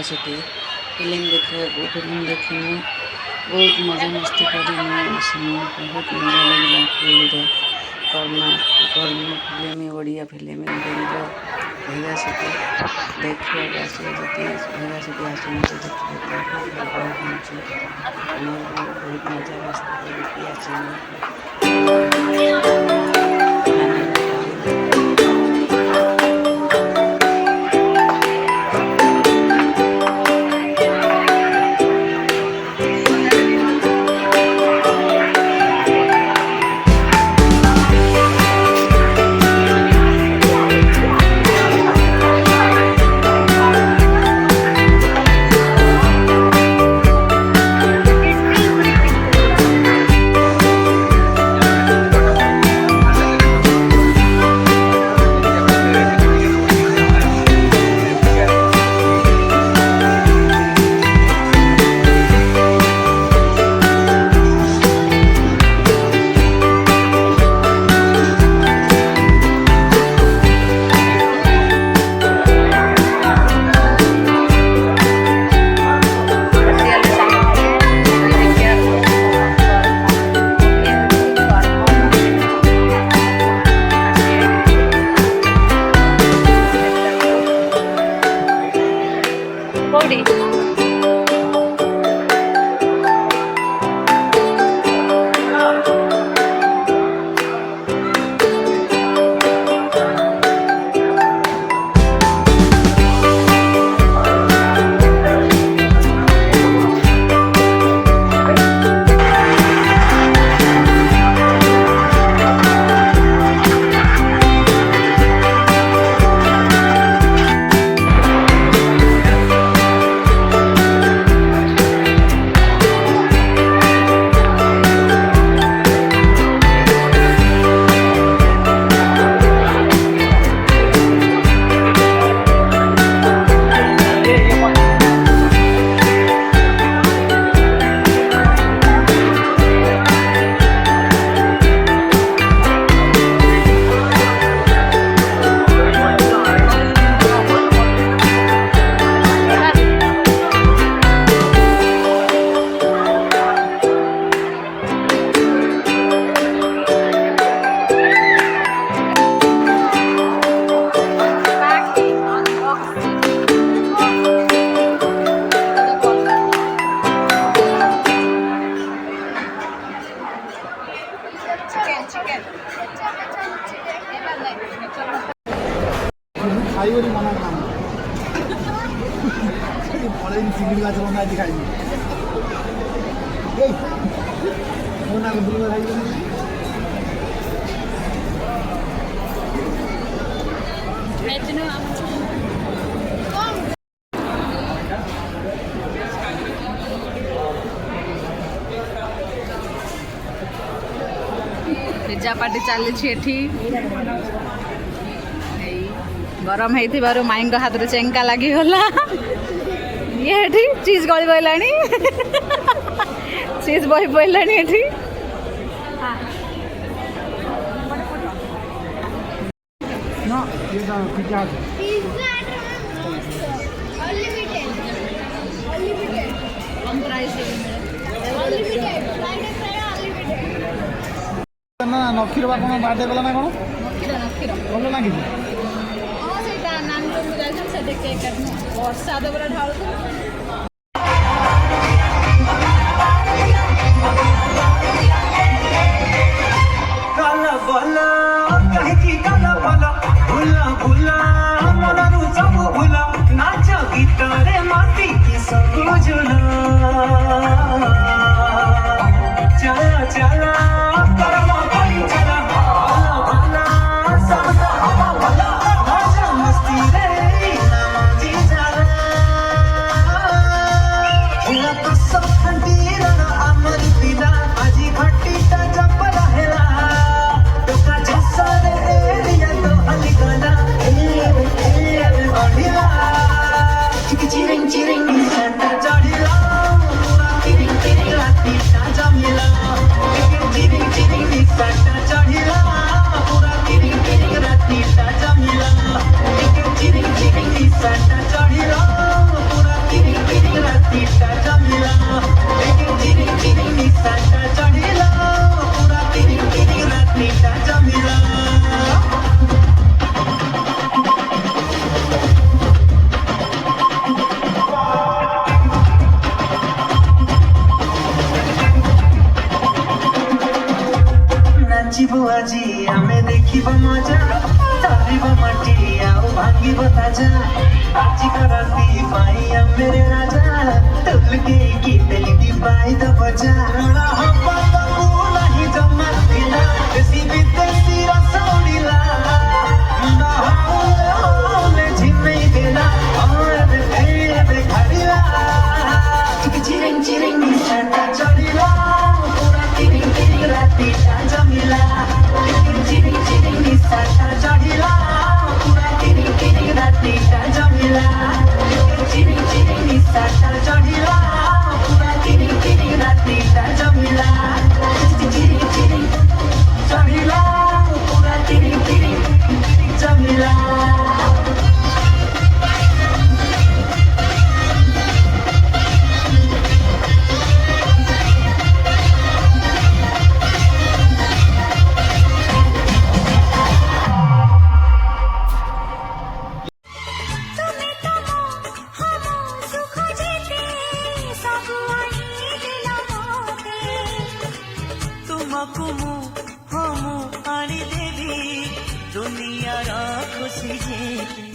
सेठी film देखा film देखिनु बहुत मजा मस्ती करूँ आसनु बहुत मजा लगे पुरी कर्मा कर्म फिल्म ओडिया फिल्म इंडिया भेगा सेठी देखिए आसिए भेगा सेठी आसु बहुत मजा मस्ती करके आसनु। खाइबनी मना काम पड़े चिंगड़ी माछ बना खाइबी मो ना बुल खाइबनी पिज्जा पार्टी चली गरम है माई हाथ में चेंका लगिगला ये चीज गली पड़ा चीज बही पड़ा ये नखीर बा कौन बार्थडे गला ना कौन भल लगे वर्षा पूरा ढाल मजा चालिब माटी आउ भांगिब ताजा आजिक राति पाइया मेरे राजा तुलके गीतली दिपाई द बजा हप्पाको नाही जम्मा थिला देशी विदेशी रसौडीला नहाउले झिनै बेला अरे फेरि घरिला चिरिङ चिरिङ निसाटा चढिला पुरा तिरिङ तिरिङ राति जमिला चिरिङ चिरिङ निसाटा चढिला पुरा तिरिङ तिरिङ राति जमिला चिरिङ चिरिङ निसाटा चढिला पुरा तिरिङ तिरिङ राति जमिला चिरिङ चिरिङ चढिला पुरा तिरिङ तिरिङ जमिला तुमको हम आनी देवी दुनिया खुशी जेते